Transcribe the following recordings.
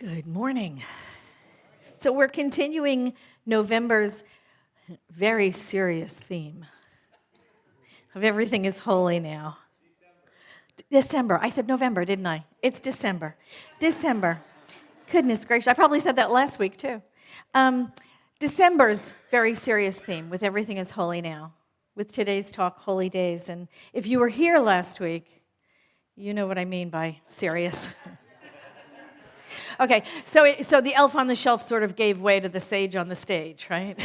Good morning. So we're continuing November's very serious theme of everything is holy now. December. I said November, didn't I? It's December. December. Goodness gracious. I probably said that last week too. December's very serious theme with everything is holy now, with today's talk, Holy Days. And if you were here last week, you know what I mean by serious. Okay, so the elf on the shelf sort of gave way to the sage on the stage, right?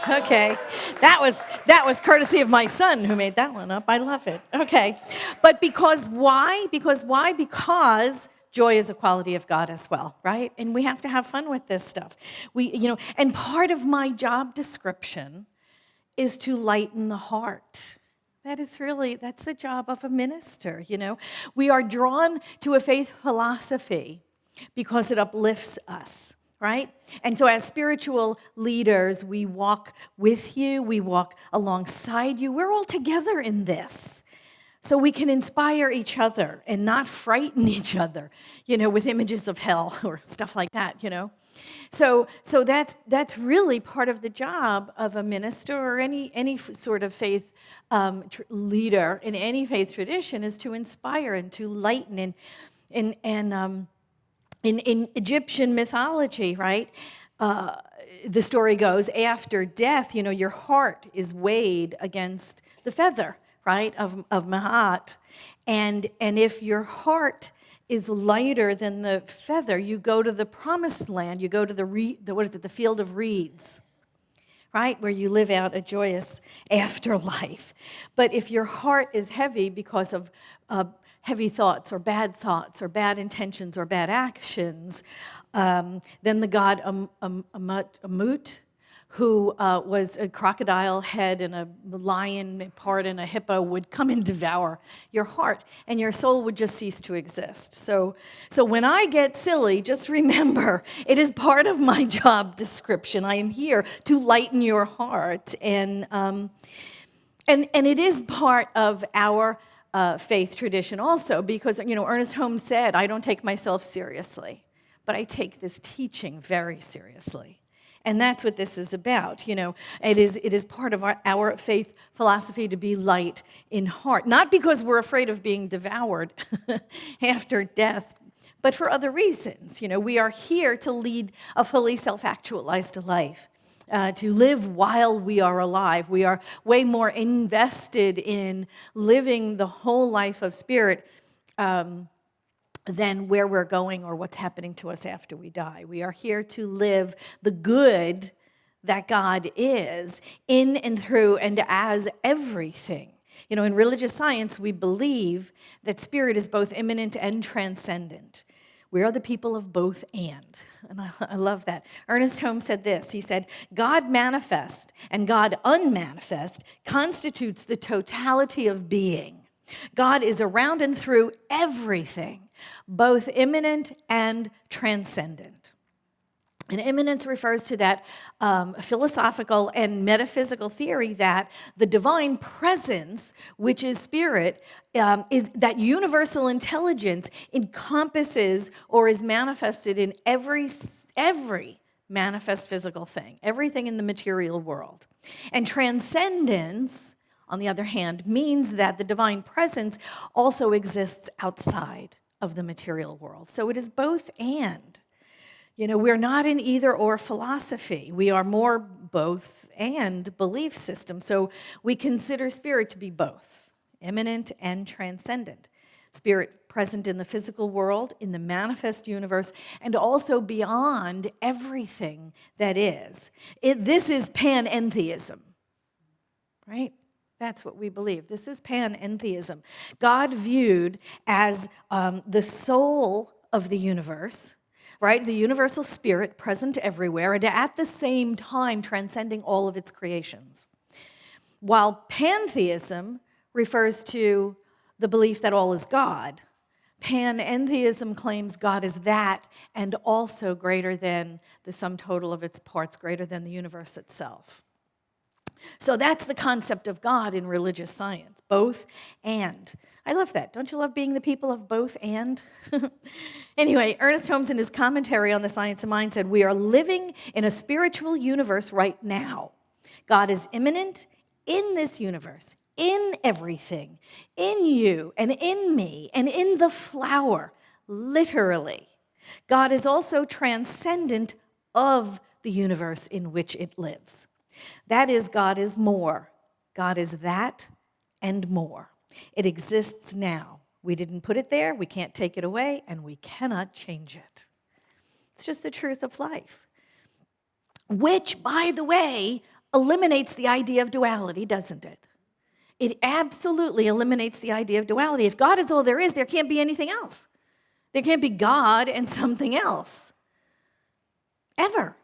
Okay. That was courtesy of my son who made that one up. I love it. Okay. But because why? Because joy is a quality of God as well, right? And we have to have fun with this stuff. And part of my job description is to lighten the heart. That's the job of a minister, We are drawn to a faith philosophy because it uplifts us, right? And so as spiritual leaders, we walk with you, we walk alongside you. We're all together in this. So we can inspire each other and not frighten each other, with images of hell or stuff like that, So that's really part of the job of a minister or any sort of faith leader in any faith tradition is to inspire and to lighten. In Egyptian mythology, right, the story goes after death, your heart is weighed against the feather, right, of Mahat, and if your heart is lighter than the feather, you go to the promised land. You go to the field of reeds, right, where you live out a joyous afterlife. But if your heart is heavy because of heavy thoughts or bad intentions or bad actions, then the god Amut, who was a crocodile head and a lion part and a hippo, would come and devour your heart, and your soul would just cease to exist. So when I get silly, just remember, it is part of my job description. I am here to lighten your heart, and it is part of our faith tradition also, because Ernest Holmes said, "I don't take myself seriously, but I take this teaching very seriously." And that's what this is about. It is part of our faith philosophy to be light in heart. Not because we're afraid of being devoured after death, but for other reasons. We are here to lead a fully self-actualized life, to live while we are alive. We are way more invested in living the whole life of spirit than where we're going or what's happening to us after we die. We are here to live the good that God is in and through and as everything. In religious science, we believe that spirit is both immanent and transcendent. We are the people of both and I love that. Ernest Holmes said this. He said, "God manifest and God unmanifest constitutes the totality of being. God is around and through everything, both immanent and transcendent." And immanence refers to that philosophical and metaphysical theory that the divine presence, which is spirit, is that universal intelligence encompasses or is manifested in every manifest physical thing, everything in the material world. And transcendence, on the other hand, means that the divine presence also exists outside of the material world. So it is both and. We're not an either-or philosophy. We are more both and belief system. So we consider spirit to be both, immanent and transcendent. Spirit present in the physical world, in the manifest universe, and also beyond everything that is. This is panentheism, right? That's what we believe. This is panentheism. God viewed as the soul of the universe, right? The universal spirit present everywhere and at the same time transcending all of its creations. While pantheism refers to the belief that all is God, panentheism claims God is that and also greater than the sum total of its parts, greater than the universe itself. So that's the concept of God in religious science, both and. I love that. Don't you love being the people of both and? Anyway, Ernest Holmes in his commentary on the Science of Mind said, we are living in a spiritual universe right now. God is immanent in this universe, in everything, in you and in me and in the flower, literally. God is also transcendent of the universe in which it lives. That is, God is more. God is that and more. It exists now. We didn't put it there, we can't take it away, and we cannot change it. It's just the truth of life. Which, by the way, eliminates the idea of duality, doesn't it? It absolutely eliminates the idea of duality. If God is all there is, there can't be anything else. There can't be God and something else. Ever.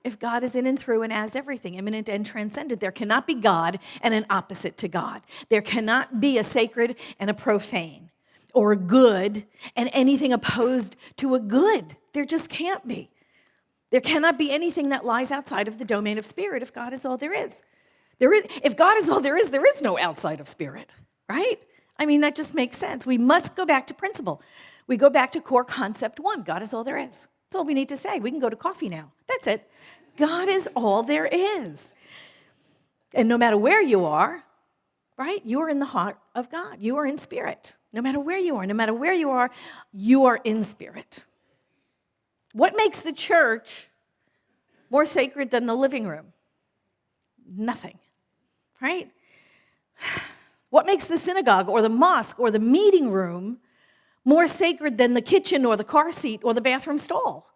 If God is in and through and as everything, immanent and transcendent, there cannot be God and an opposite to God. There cannot be a sacred and a profane, or a good and anything opposed to a good. There just can't be. There cannot be anything that lies outside of the domain of spirit if God is all there is. If God is all there is no outside of spirit, right? I mean, that just makes sense. We must go back to principle. We go back to core concept 1. God is all there is. That's all we need to say. We can go to coffee now. That's it. God is all there is. And no matter where you are, right, you are in the heart of God. You are in spirit. No matter where you are, you are in spirit. What makes the church more sacred than the living room? Nothing, right? What makes the synagogue or the mosque or the meeting room more sacred than the kitchen or the car seat or the bathroom stall?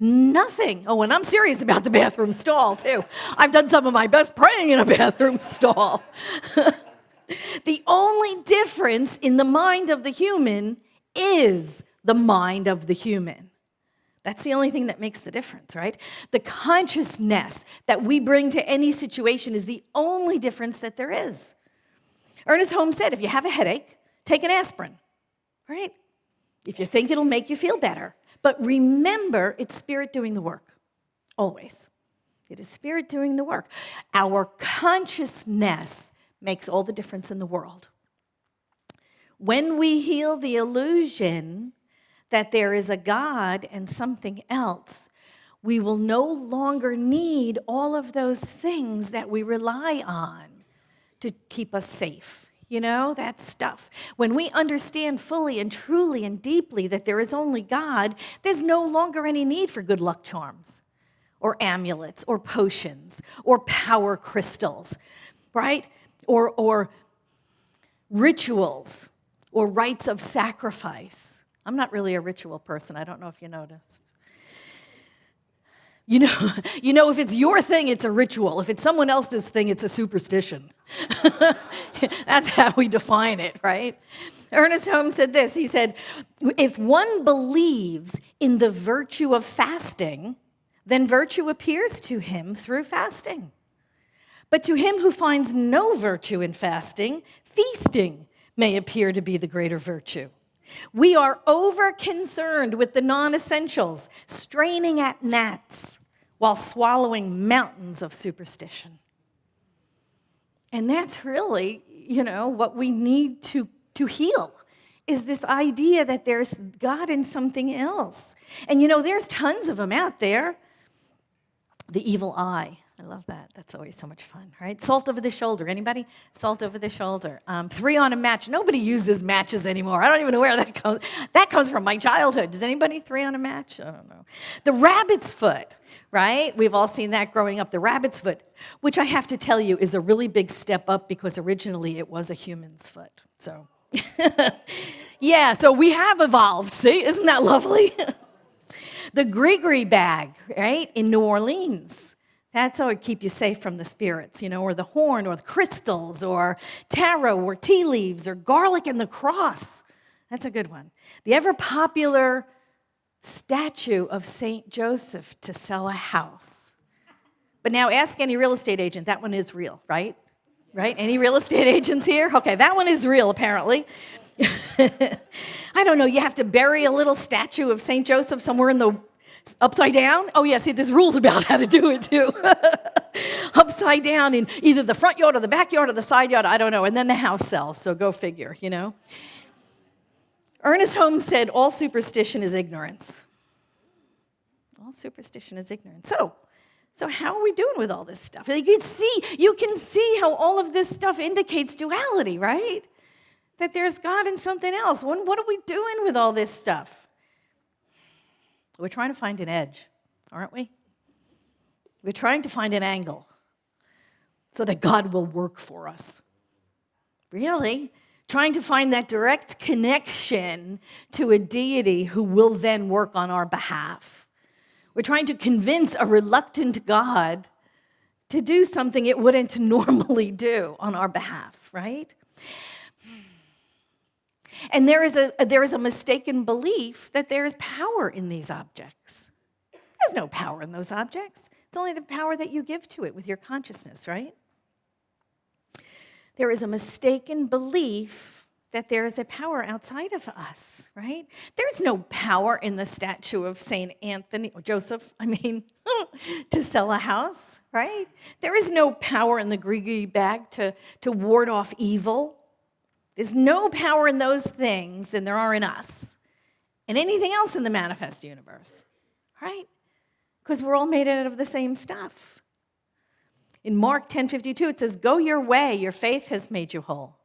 Nothing. Oh, and I'm serious about the bathroom stall, too. I've done some of my best praying in a bathroom stall. The only difference in the mind of the human is the mind of the human. That's the only thing that makes the difference, right? The consciousness that we bring to any situation is the only difference that there is. Ernest Holmes said, if you have a headache, take an aspirin, right? If you think it'll make you feel better. But remember, it's spirit doing the work, always. It is spirit doing the work. Our consciousness makes all the difference in the world. When we heal the illusion that there is a God and something else, we will no longer need all of those things that we rely on to keep us safe. You know, that stuff. When we understand fully and truly and deeply that there is only God, there's no longer any need for good luck charms or amulets or potions or power crystals, right? Or rituals or rites of sacrifice. I'm not really a ritual person. I don't know if you noticed. You know, if it's your thing, it's a ritual. If it's someone else's thing, it's a superstition. That's how we define it, right? Ernest Holmes said this. He said, if one believes in the virtue of fasting, then virtue appears to him through fasting. But to him who finds no virtue in fasting, feasting may appear to be the greater virtue. We are over-concerned with the non-essentials, straining at gnats while swallowing mountains of superstition. And that's really, what we need to heal, is this idea that there's God in something else. And there's tons of them out there. The evil eye. I love that. That's always so much fun, right? Salt over the shoulder. Anybody? Salt over the shoulder. 3 on a match. Nobody uses matches anymore. I don't even know where that comes. That comes from my childhood. Does anybody 3 on a match? I don't know. The rabbit's foot, right? We've all seen that growing up. The rabbit's foot, which I have to tell you is a really big step up because originally it was a human's foot. So, yeah, so we have evolved. See, isn't that lovely? The gree-gree bag, right, in New Orleans. That's how it keep you safe from the spirits, or the horn, or the crystals, or tarot, or tea leaves, or garlic and the cross. That's a good one. The ever-popular statue of St. Joseph to sell a house. But now ask any real estate agent. That one is real, right? Right? Any real estate agents here? Okay, that one is real, apparently. I don't know, you have to bury a little statue of St. Joseph somewhere in the Upside down? Oh, yeah, see, there's rules about how to do it, too. Upside down in either the front yard or the backyard or the side yard, I don't know. And then the house sells, so go figure, Ernest Holmes said, all superstition is ignorance. All superstition is ignorance. So how are we doing with all this stuff? You can see how all of this stuff indicates duality, right? That there's God and something else. What are we doing with all this stuff? We're trying to find an edge, aren't we? We're trying to find an angle so that God will work for us. Really? Trying to find that direct connection to a deity who will then work on our behalf. We're trying to convince a reluctant God to do something it wouldn't normally do on our behalf, right? And there is a mistaken belief that there is power in these objects. There's no power in those objects. It's only the power that you give to it with your consciousness, right? There is a mistaken belief that there is a power outside of us, right? There's no power in the statue of St. Anthony, or Joseph, to sell a house, right? There is no power in the gree bag to ward off evil. There's no power in those things than there are in us and anything else in the manifest universe, right? Because we're all made out of the same stuff. In Mark 10:52, it says, go your way, your faith has made you whole.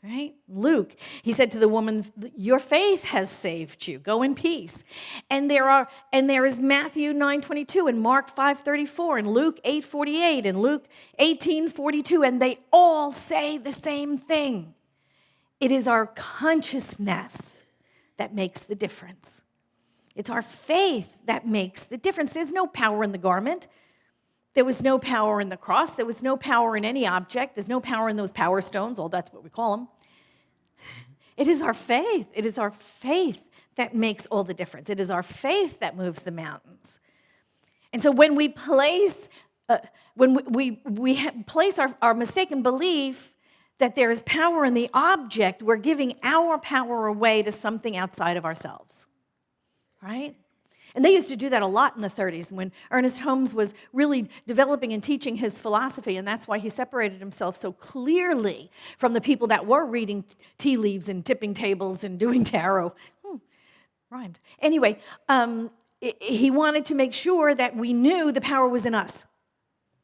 Right? Luke, he said to the woman, your faith has saved you. Go in peace. And there is Matthew 9:22 and Mark 5:34 and Luke 8:48 and Luke 18:42, and they all say the same thing. It is our consciousness that makes the difference. It's our faith that makes the difference. There's no power in the garment. There was no power in the cross. There was no power in any object. There's no power in those power stones. That's what we call them. It is our faith. It is our faith that makes all the difference. It is our faith that moves the mountains. And so when we place, place our mistaken belief that there is power in the object, we're giving our power away to something outside of ourselves, right? And they used to do that a lot in the 30s when Ernest Holmes was really developing and teaching his philosophy, and that's why he separated himself so clearly from the people that were reading tea leaves and tipping tables and doing tarot. Rhymed. Anyway, he wanted to make sure that we knew the power was in us.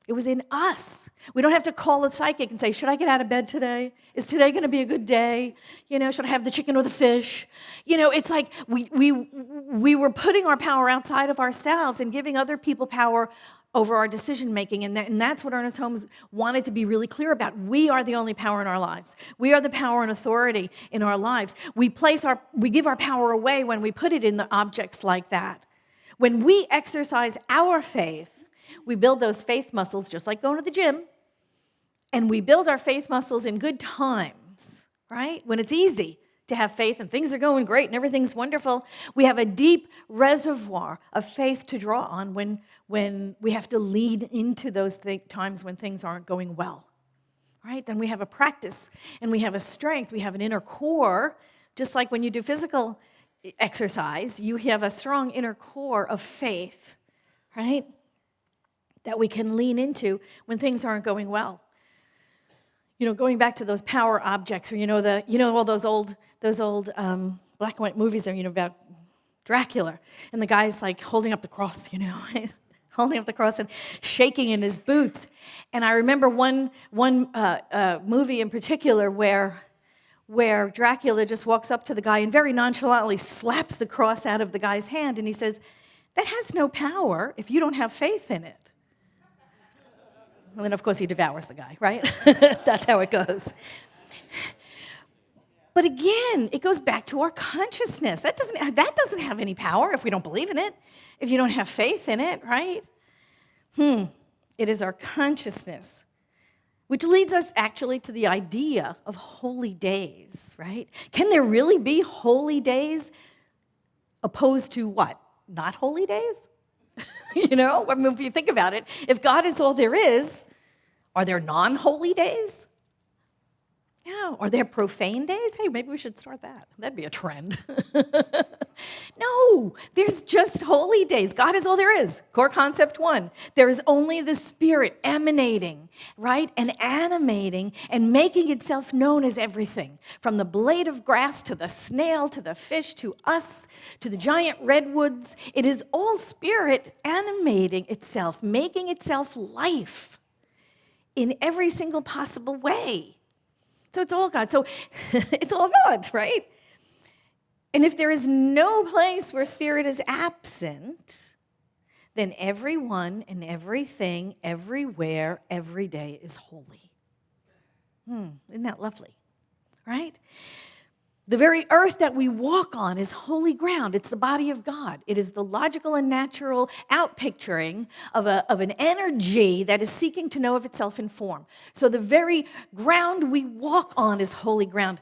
It was in us. We don't have to call a psychic and say, should I get out of bed today? Is today going to be a good day? Should I have the chicken or the fish? It's like we were putting our power outside of ourselves and giving other people power over our decision making. And that's what Ernest Holmes wanted to be really clear about. We are the only power in our lives. We are the power and authority in our lives. We give our power away when we put it in the objects like that. When we exercise our faith, we build those faith muscles just like going to the gym, and we build our faith muscles in good times, right? When it's easy to have faith and things are going great and everything's wonderful, we have a deep reservoir of faith to draw on when we have to lead into those times when things aren't going well, right? Then we have a practice and we have a strength, we have an inner core, just like when you do physical exercise, you have a strong inner core of faith, right? That we can lean into when things aren't going well. Going back to those power objects, or all those old black and white movies there, about Dracula, and the guy's like holding up the cross, holding up the cross and shaking in his boots. And I remember one movie in particular where Dracula just walks up to the guy and very nonchalantly slaps the cross out of the guy's hand, and he says, "That has no power if you don't have faith in it." And then, of course, he devours the guy, right? That's how it goes. But again, it goes back to our consciousness. That doesn't have any power if we don't believe in it, if you don't have faith in it, right? It is our consciousness, which leads us actually to the idea of holy days, right? Can there really be holy days opposed to what? Not holy days? If you think about it, if God is all there is, are there non-holy days? No. Are there profane days? Hey, maybe we should start that. That'd be a trend. No. No, there's just holy days. God is all there is. Core concept 1. There is only the Spirit emanating, right, and animating and making itself known as everything. From the blade of grass to the snail to the fish to us to the giant redwoods. It is all Spirit animating itself, making itself life in every single possible way. So it's all God. So it's all God, right? And if there is no place where Spirit is absent, then everyone and everything, everywhere, every day is holy. Isn't that lovely? Right? The very earth that we walk on is holy ground. It's the body of God. It is the logical and natural outpicturing of an energy that is seeking to know of itself in form. So the very ground we walk on is holy ground,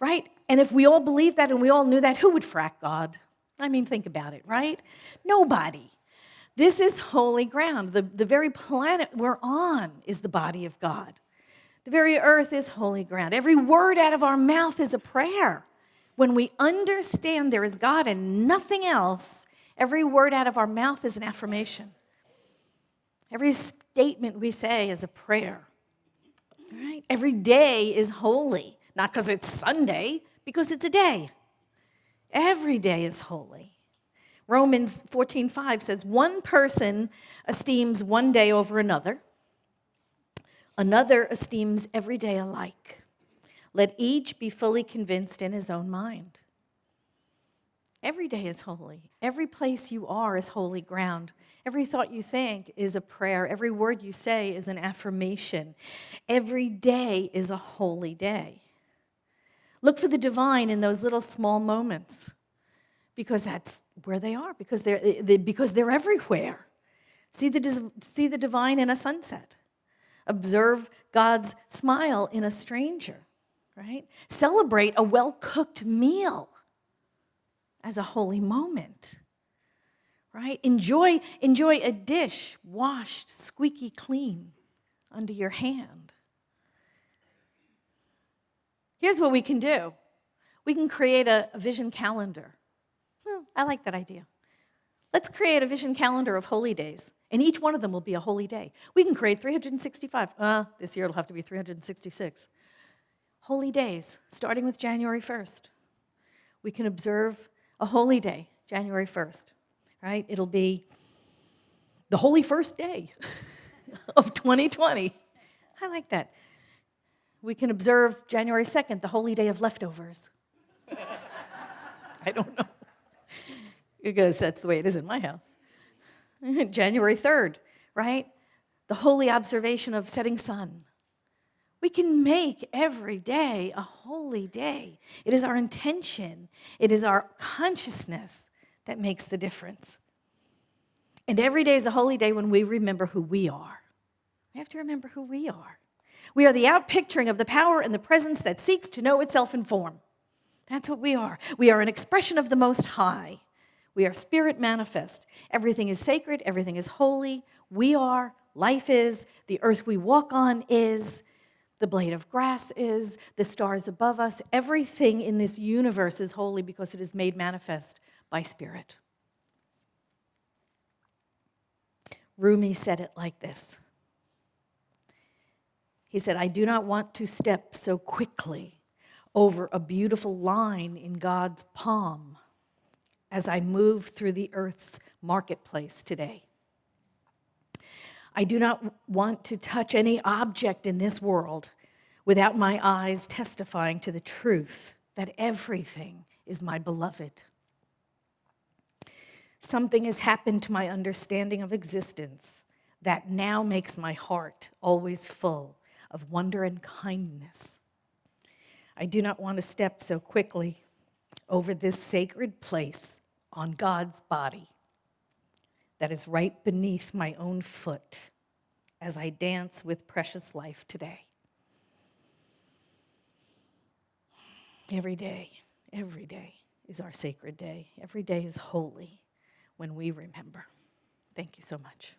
right? And if we all believed that and we all knew that, who would frack God? I mean, think about it, right? Nobody. This is holy ground. The very planet we're on is the body of God. The very earth is holy ground. Every word out of our mouth is a prayer. When we understand there is God and nothing else, every word out of our mouth is an affirmation. Every statement we say is a prayer. All right? Every day is holy. Not because it's Sunday, because it's a day. Every day is holy. Romans 14:5 says, one person esteems one day over another. Another esteems every day alike. Let each be fully convinced in his own mind. Every day is holy. Every place you are is holy ground. Every thought you think is a prayer. Every word you say is an affirmation. Every day is a holy day. Look for the divine in those little small moments, because that's where they are, because they're everywhere. See the divine in a sunset. Observe God's smile in a stranger, right? Celebrate a well-cooked meal as a holy moment, right? Enjoy a dish washed squeaky clean under your hand. Here's what we can do. We can create a vision calendar. I like that idea. Let's create a vision calendar of holy days, and each one of them will be a holy day. We can create 365. This year it'll have to be 366. Holy days, starting with January 1st. We can observe a holy day, January 1st, right? It'll be the holy first day of 2020. I like that. We can observe January 2nd, the holy day of leftovers. I don't know. Because that's the way it is in my house. January 3rd, right? The holy observation of setting sun. We can make every day a holy day. It is our intention. It is our consciousness that makes the difference. And every day is a holy day when we remember who we are. We have to remember who we are. We are the outpicturing of the power and the presence that seeks to know itself in form. That's what we are. We are an expression of the Most High. We are spirit manifest. Everything is sacred. Everything is holy. We are. Life is. The earth we walk on is. The blade of grass is. The stars above us. Everything in this universe is holy because it is made manifest by spirit. Rumi said it like this. He said, I do not want to step so quickly over a beautiful line in God's palm as I move through the earth's marketplace today. I do not want to touch any object in this world without my eyes testifying to the truth that everything is my beloved. Something has happened to my understanding of existence that now makes my heart always full of wonder and kindness. I do not want to step so quickly over this sacred place on God's body that is right beneath my own foot as I dance with precious life today. Every day is our sacred day. Every day is holy when we remember. Thank you so much.